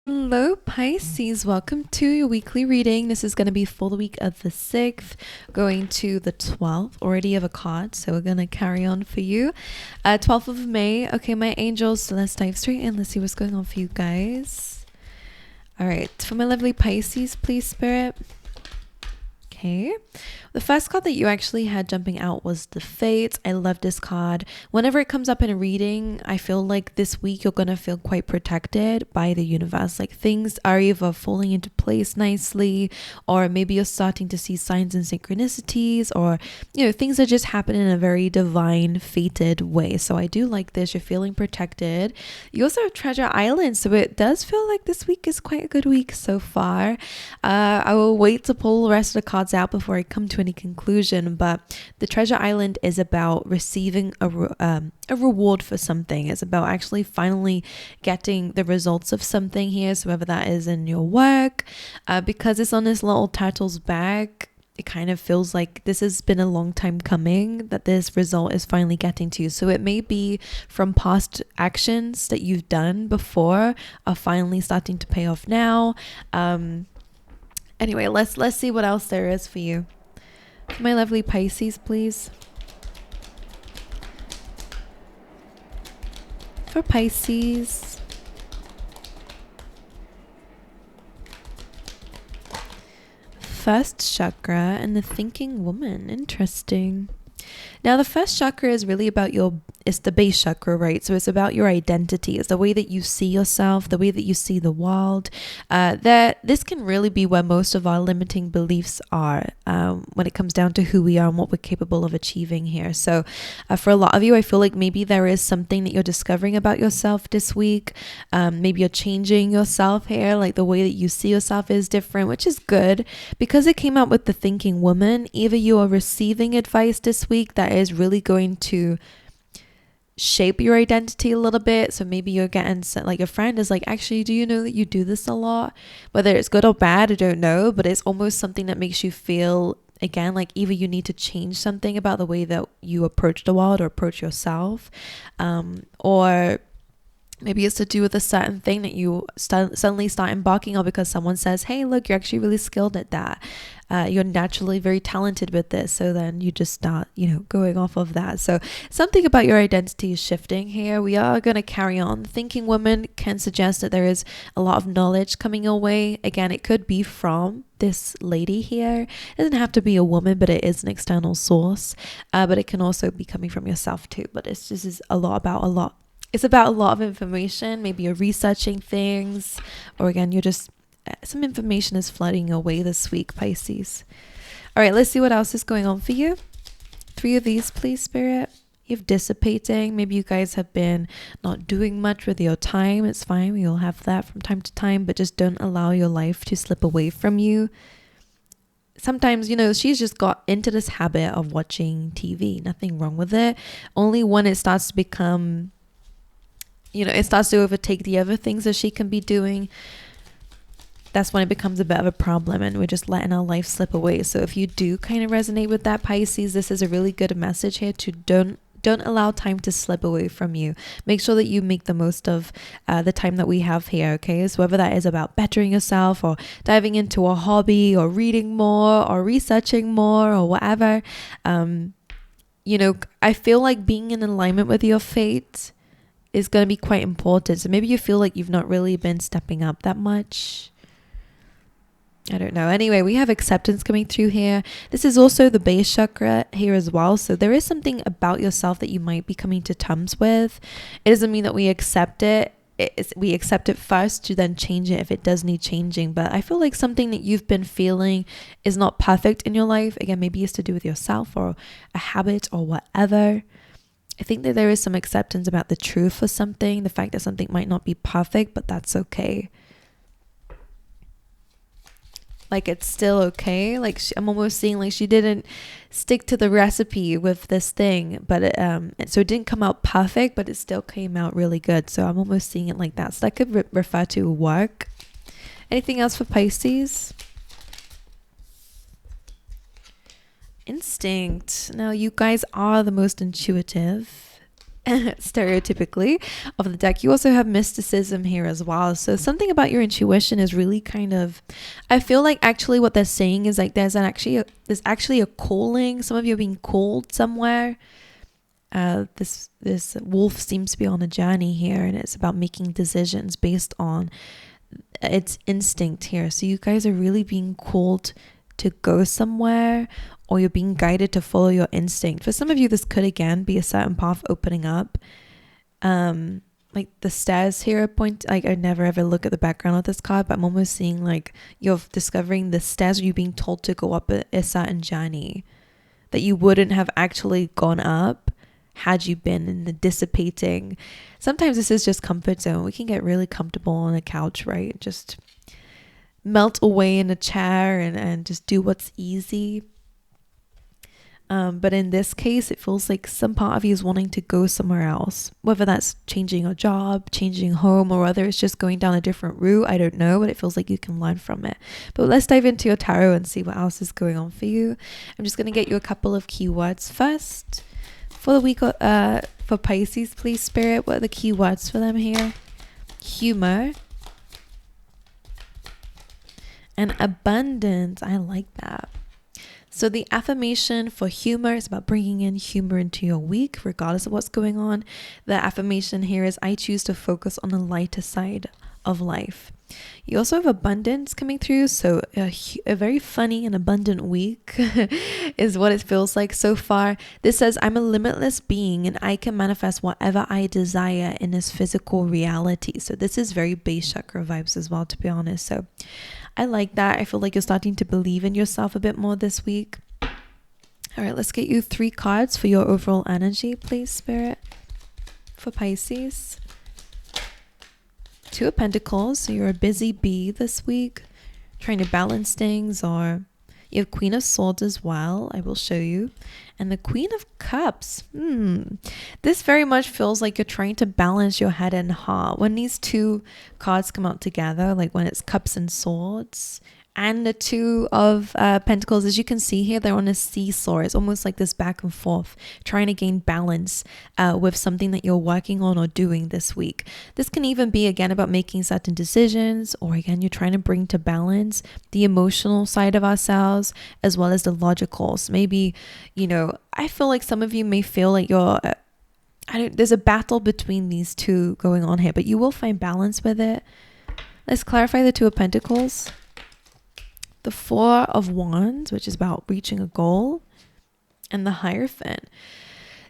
Hello, Pisces. Welcome to your weekly reading. This is going to be for the week of the 6th, going to the 12th. Already have a card, so we're going to carry on for you. 12th of May. Okay, my angels, so let's dive straight in. Let's see what's going on for you guys. All right, for my lovely Pisces, please, Spirit. Okay. The first card that you actually had jumping out was the Fates. I love this card. Whenever it comes up in a reading, I feel like this week you're going to feel quite protected by the universe. Like things are either falling into place nicely, or maybe you're starting to see signs and synchronicities, or, things are just happening in a very divine, fated way. So I do like this. You're feeling protected. You also have Treasure Island. So it does feel like this week is quite a good week so far. I will wait to pull the rest of the cards out before I come to any conclusion, but the Treasure Island is about receiving a reward for something. It's about actually finally getting the results of something here, so whether that is in your work, because it's on this little turtle's back. It kind of feels like this has been a long time coming, that this result is finally getting to you. So it may be from past actions that you've done before are finally starting to pay off now. Anyway, let's see what else there is for you. My lovely Pisces, please. For Pisces. First chakra and the thinking woman. Interesting. Now, the first chakra is really about it's the base chakra, right? So it's about your identity. It's the way that you see yourself, the way that you see the world. That this can really be where most of our limiting beliefs are when it comes down to who we are and what we're capable of achieving here. So for a lot of you, I feel like maybe there is something that you're discovering about yourself this week. Maybe you're changing yourself here, like the way that you see yourself is different, which is good. Because it came out with the thinking woman, either you are receiving advice this week that is really going to shape your identity a little bit. So maybe you're getting like your friend is like, actually, do you know that you do this a lot? Whether it's good or bad, I don't know, but it's almost something that makes you feel, again, like either you need to change something about the way that you approach the world or approach yourself, or maybe it's to do with a certain thing that you suddenly start embarking on because someone says, hey, look, you're actually really skilled at that. You're naturally very talented with this. So then you just start, going off of that. So something about your identity is shifting here. We are going to carry on. Thinking woman can suggest that there is a lot of knowledge coming your way. Again, it could be from this lady here. It doesn't have to be a woman, but it is an external source. But it can also be coming from yourself too. But this is a lot about a lot. It's about a lot of information. Maybe you're researching things, or again, you're just, some information is flooding your way this week, Pisces. All right, let's see what else is going on for you. 3 of these, please, Spirit. You have dissipating. Maybe you guys have been not doing much with your time. It's fine. You'll have that from time to time, but just don't allow your life to slip away from you. Sometimes, she's just got into this habit of watching TV. Nothing wrong with it. Only when it starts to become, it starts to overtake the other things that she can be doing, that's when it becomes a bit of a problem and we're just letting our life slip away. So if you do kind of resonate with that, Pisces, this is a really good message here to don't allow time to slip away from you. Make sure that you make the most of the time that we have here, okay? So whether that is about bettering yourself or diving into a hobby or reading more or researching more or whatever, I feel like being in alignment with your fate is going to be quite important. So maybe you feel like you've not really been stepping up that much. I don't know. Anyway, we have acceptance coming through here. This is also the base chakra here as well. So there is something about yourself that you might be coming to terms with. It doesn't mean that we accept it. We accept it first to then change it if it does need changing. But I feel like something that you've been feeling is not perfect in your life. Again, maybe it's to do with yourself or a habit or whatever. I think that there is some acceptance about the truth for something, the fact that something might not be perfect, but that's okay. Like, it's still okay. Like, I'm almost seeing like she didn't stick to the recipe with this thing, but so it didn't come out perfect, but it still came out really good. So I'm almost seeing it like that. So that could refer to work. Anything else for Pisces? Instinct. Now, you guys are the most intuitive stereotypically of the deck. You also have mysticism here as well. So something about your intuition is really kind of, I feel like actually what they're saying is like there's actually a calling. Some of you are being called somewhere. This wolf seems to be on a journey here, and it's about making decisions based on its instinct here. So you guys are really being called to go somewhere, or you're being guided to follow your instinct. For some of you, this could again be a certain path opening up. Like the stairs here point, like I never ever look at the background of this card, but I'm almost seeing like you're discovering the stairs, or you're being told to go up a certain journey that you wouldn't have actually gone up had you been in the dissipating. Sometimes this is just comfort zone. We can get really comfortable on a couch, right? Just melt away in a chair and just do what's easy. But in this case, it feels like some part of you is wanting to go somewhere else, whether that's changing a job, changing home, or whether it's just going down a different route. I don't know, but it feels like you can learn from it. But let's dive into your tarot and see what else is going on for you. I'm just going to get you a couple of keywords first for the week. For Pisces, please, Spirit, what are the keywords for them here? Humor and abundance. I like that. So the affirmation for humor is about bringing in humor into your week, regardless of what's going on. The affirmation here is, I choose to focus on the lighter side of life. You also have abundance coming through. So a very funny and abundant week is what it feels like so far. This says, I'm a limitless being and I can manifest whatever I desire in this physical reality. So this is very base chakra vibes as well, to be honest. So I like that. I feel like you're starting to believe in yourself a bit more this week. All right, let's get you 3 cards for your overall energy, please, Spirit, for Pisces. 2 of Pentacles, so you're a busy bee this week, trying to balance things, or you have Queen of Swords as well, I will show you, and the Queen of Cups. This very much feels like you're trying to balance your head and heart. When these 2 cards come out together, like when it's Cups and Swords, and the 2 of Pentacles, as you can see here, they're on a seesaw. It's almost like this back and forth, trying to gain balance with something that you're working on or doing this week. This can even be, again, about making certain decisions, or again, you're trying to bring to balance the emotional side of ourselves as well as the logical. So maybe, I feel like some of you may feel like you're, there's a battle between these 2 going on here, but you will find balance with it. Let's clarify the 2 of Pentacles. The 4 of Wands, which is about reaching a goal, and the Hierophant.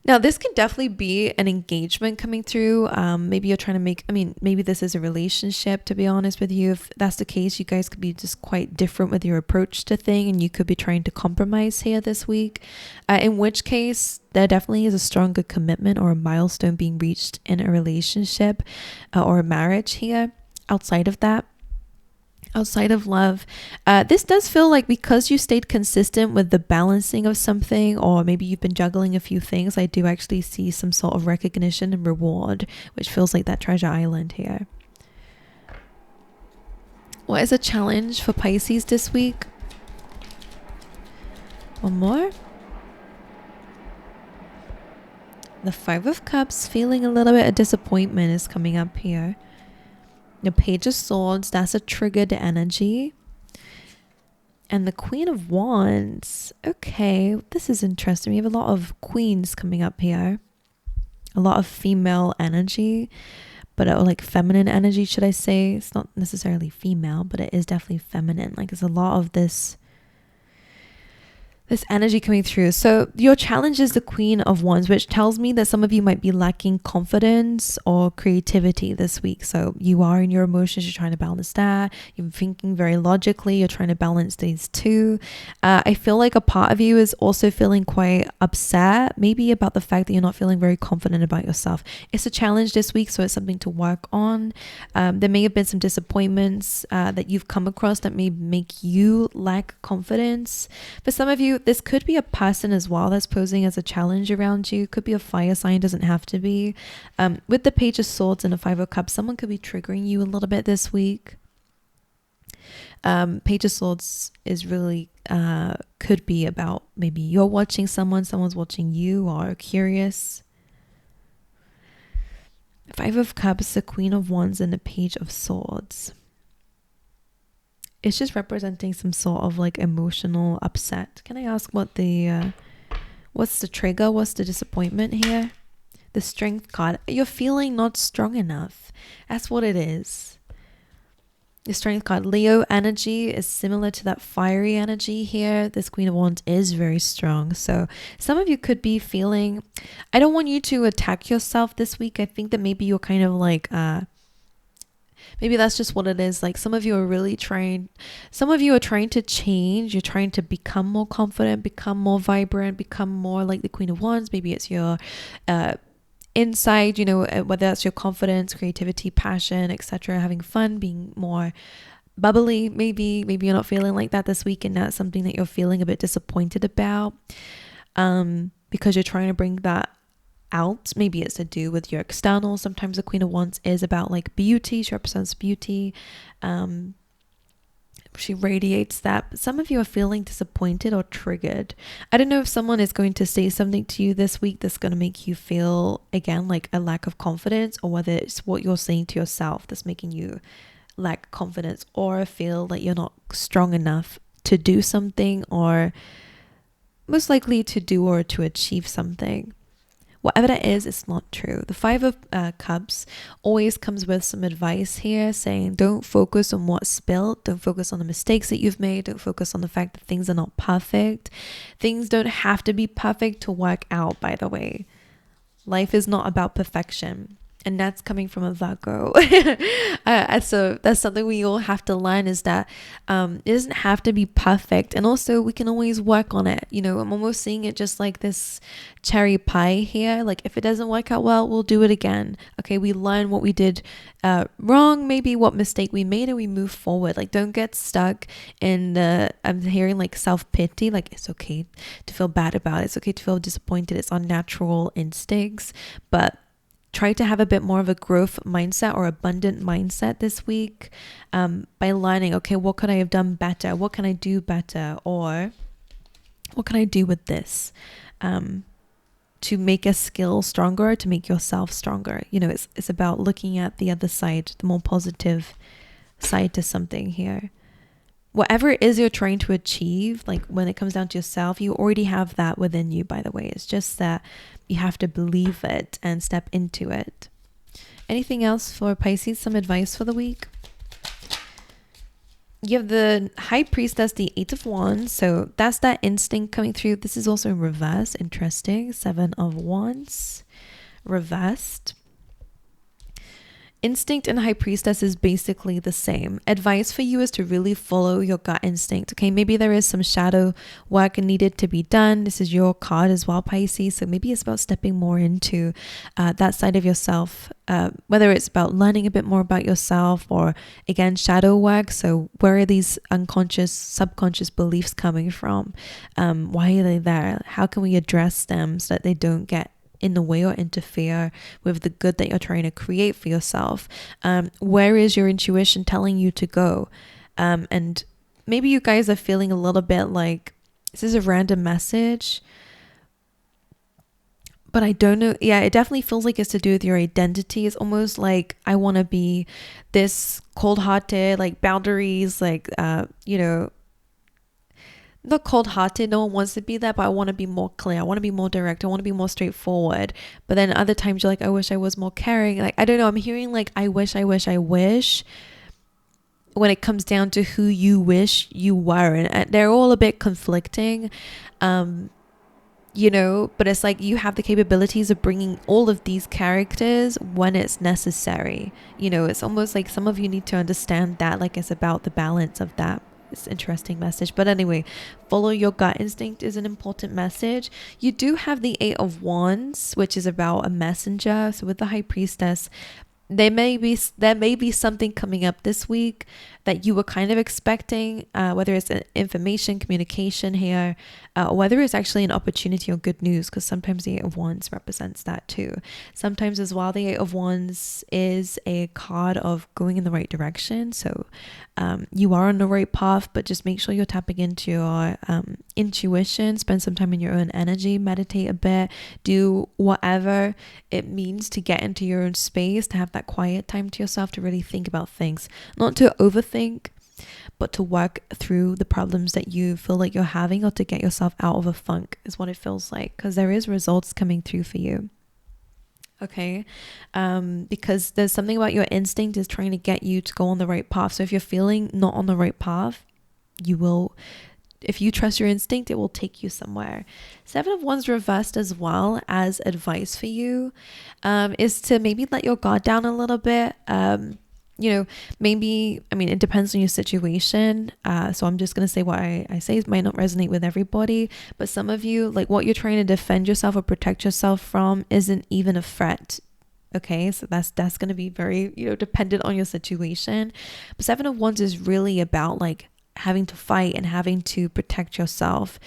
Now, this can definitely be an engagement coming through. Maybe you're trying to maybe this is a relationship, to be honest with you. If that's the case, you guys could be just quite different with your approach to thing, and you could be trying to compromise here this week. In which case, there definitely is a stronger commitment or a milestone being reached in a relationship or a marriage here. Outside of that, outside of love, this does feel like, because you stayed consistent with the balancing of something, or maybe you've been juggling a few things, I do actually see some sort of recognition and reward, which feels like that treasure island here. What is a challenge for Pisces this week? One more. The 5 of Cups, feeling a little bit of disappointment is coming up here. The Page of Swords, that's a triggered energy. And the Queen of Wands. Okay, this is interesting. We have a lot of queens coming up here. A lot of female energy, but like feminine energy, should I say. It's not necessarily female, but it is definitely feminine. Like there's a lot of this energy coming through. So your challenge is the Queen of Wands, which tells me that some of you might be lacking confidence or creativity this week. So you are in your emotions, you're trying to balance that. You're thinking very logically, you're trying to balance these 2. I feel like a part of you is also feeling quite upset, maybe about the fact that you're not feeling very confident about yourself. It's a challenge this week, so it's something to work on. There may have been some disappointments that you've come across that may make you lack confidence. For some of you, this could be a person as well that's posing as a challenge around you. Could be a fire sign, doesn't have to be. With the Page of Swords and the 5 of Cups, someone could be triggering you a little bit this week. Page of Swords is really could be about maybe you're watching someone's watching you, or curious. Five of Cups, the Queen of Wands, and the Page of Swords. It's just representing some sort of like emotional upset. Can I ask what the what's the trigger? What's the disappointment here? The Strength card. You're feeling not strong enough. That's what it is. The Strength card. Leo energy is similar to that fiery energy here. This Queen of Wands is very strong. So some of you could be feeling, I don't want you to attack yourself this week. I think that maybe you're kind of like, maybe that's just what it is. Like some of you are really trying, some of you are trying to change. You're trying to become more confident, become more vibrant, become more like the Queen of Wands. Maybe it's your, inside, you know, whether that's your confidence, creativity, passion, etc., having fun, being more bubbly. Maybe you're not feeling like that this week, and that's something that you're feeling a bit disappointed about, because you're trying to bring that out. Maybe it's to do with your external. Sometimes the Queen of Wands is about like beauty. She represents beauty. She radiates that. But some of you are feeling disappointed or triggered. I don't know if someone is going to say something to you this week that's going to make you feel, again, like a lack of confidence, or whether it's what you're saying to yourself that's making you lack confidence or feel like you're not strong enough to do something, or most likely to do or to achieve something. Whatever that is, it's not true. The Five of Cups always comes with some advice here, saying don't focus on what's built. Don't focus on the mistakes that you've made. Don't focus on the fact that things are not perfect. Things don't have to be perfect to work out, by the way. Life is not about perfection. And that's coming from a Virgo. So that's something we all have to learn, is that it doesn't have to be perfect. And also we can always work on it. You know, I'm almost seeing it just like this cherry pie here. Like if it doesn't work out well, we'll do it again. Okay, we learn what we did wrong, maybe what mistake we made, and we move forward. Like don't get stuck in the, I'm hearing like self-pity. Like it's okay to feel bad about it. It's okay to feel disappointed. It's our natural instincts. But try to have a bit more of a growth mindset or abundant mindset this week, by learning, okay, what could I have done better? What can I do better? Or what can I do with this to make a skill stronger, to make yourself stronger? You know, it's about looking at the other side, the more positive side to something here. Whatever it is you're trying to achieve, like when it comes down to yourself, you already have that within you, by the way. It's just that you have to believe it and step into it. Anything else for Pisces? Some advice for the week? You have the High Priestess, the Eight of Wands. So that's that instinct coming through. This is also in reverse. Interesting. Seven of Wands. Reversed. Instinct and High Priestess is basically the same. Advice for you is to really follow your gut instinct. Okay, maybe there is some shadow work needed to be done. This is your card as well, Pisces. So maybe it's about stepping more into that side of yourself, whether it's about learning a bit more about yourself, or again, shadow work. So where are these unconscious, subconscious beliefs coming from? Why are they there? How can we address them so that they don't get in the way or interfere with the good that you're trying to create for yourself? Where is your intuition telling you to go? And maybe you guys are feeling a little bit like this is a random message, but I don't know. Yeah, it definitely feels like it's to do with your identity. It's almost like I want to be this cold-hearted, like boundaries, like you know, not cold-hearted, no one wants to be that, but I want to be more clear, I want to be more direct, I want to be more straightforward. But then other times you're like, I wish I was more caring. Like, I don't know, I'm hearing like I wish when it comes down to who you wish you were, and they're all a bit conflicting, you know, but it's like you have the capabilities of bringing all of these characters when it's necessary. You know, it's almost like some of you need to understand that, like it's about the balance of that. It's an interesting message. But anyway, follow your gut instinct is an important message. You do have the Eight of Wands, which is about a messenger. So with the High Priestess, there may be something coming up this week that you were kind of expecting, whether it's information, communication here, or whether it's actually an opportunity or good news, because sometimes the Eight of Wands represents that too. Sometimes as well, the Eight of Wands is a card of going in the right direction. So you are on the right path, but just make sure you're tapping into your intuition. Spend some time in your own energy, meditate a bit, do whatever it means to get into your own space, to have that quiet time to yourself, to really think about things, not to overthink, but to work through the problems that you feel like you're having, or to get yourself out of a funk is what it feels like, because there is results coming through for you. Okay, because there's something about your instinct is trying to get you to go on the right path. So if you're feeling not on the right path, you will, if you trust your instinct, it will take you somewhere. Seven of Wands reversed as well as advice for you is to maybe let your guard down a little bit. Maybe, I mean, it depends on your situation. So I'm just going to say what I say might not resonate with everybody, but some of you, like, what you're trying to defend yourself or protect yourself from isn't even a threat. Okay, so that's going to be very, dependent on your situation. But Seven of Wands is really about like having to fight and having to protect yourself.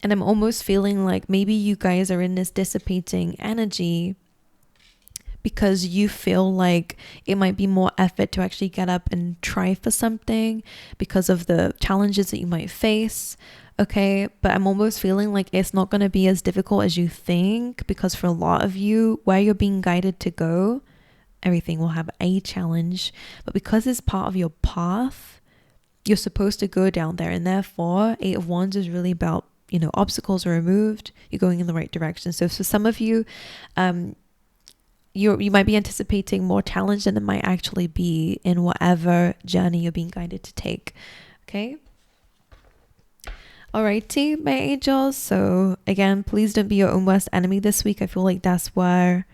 And I'm almost feeling like maybe you guys are in this dissipating energy because you feel like it might be more effort to actually get up and try for something because of the challenges that you might face. Okay, but I'm almost feeling like it's not going to be as difficult as you think, because for a lot of you, where you're being guided to go, everything will have a challenge. But because it's part of your path, you're supposed to go down there. And therefore, Eight of Wands is really about, obstacles are removed, you're going in the right direction. So for some of you, you might be anticipating more challenge than it might actually be in whatever journey you're being guided to take. Okay. Alrighty, my angels. So again, please don't be your own worst enemy this week. I feel like that's where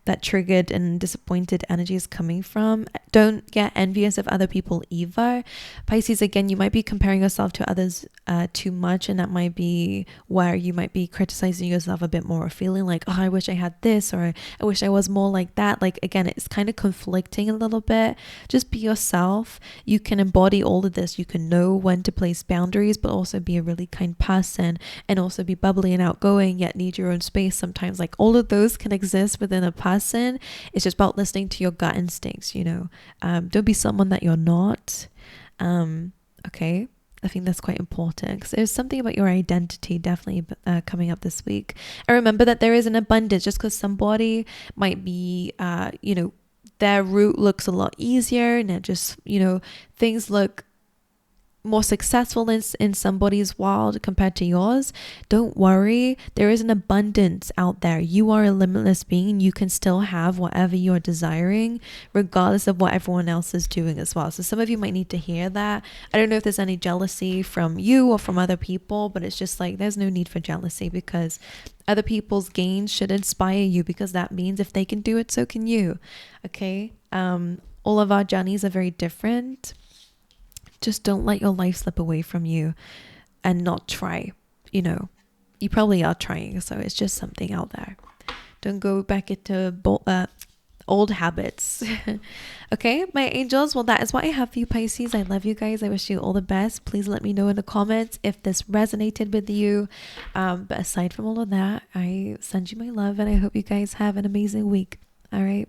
that triggered and disappointed energy is coming from. Don't get envious of other people either. Pisces, again, you might be comparing yourself to others too much, and that might be where you might be criticizing yourself a bit more, or feeling like, oh, I wish I had this, or I wish I was more like that. Like, again, it's kind of conflicting a little bit. Just be yourself. You can embody all of this. You can know when to place boundaries, but also be a really kind person, and also be bubbly and outgoing, yet need your own space sometimes. Like, all of those can exist within a person. It's just about listening to your gut instincts. Don't be someone that you're not. Okay, I think that's quite important, because there's something about your identity definitely coming up this week. And remember that there is an abundance. Just because somebody might be their route looks a lot easier, and it just things look more successful in somebody's world compared to yours, don't worry. There is an abundance out there. You are a limitless being. You can still have whatever you're desiring, regardless of what everyone else is doing as well. So some of you might need to hear that. I don't know if there's any jealousy from you or from other people, but it's just like, there's no need for jealousy, because other people's gains should inspire you, because that means if they can do it, so can you. Okay. All of our journeys are very different. Just don't let your life slip away from you and not try. You probably are trying, so it's just something out there. Don't go back into old habits. Okay, my angels, well, that is what I have for you, Pisces. I love you guys. I wish you all the best. Please let me know in the comments if this resonated with you. But aside from all of that, I send you my love, and I hope you guys have an amazing week. All right.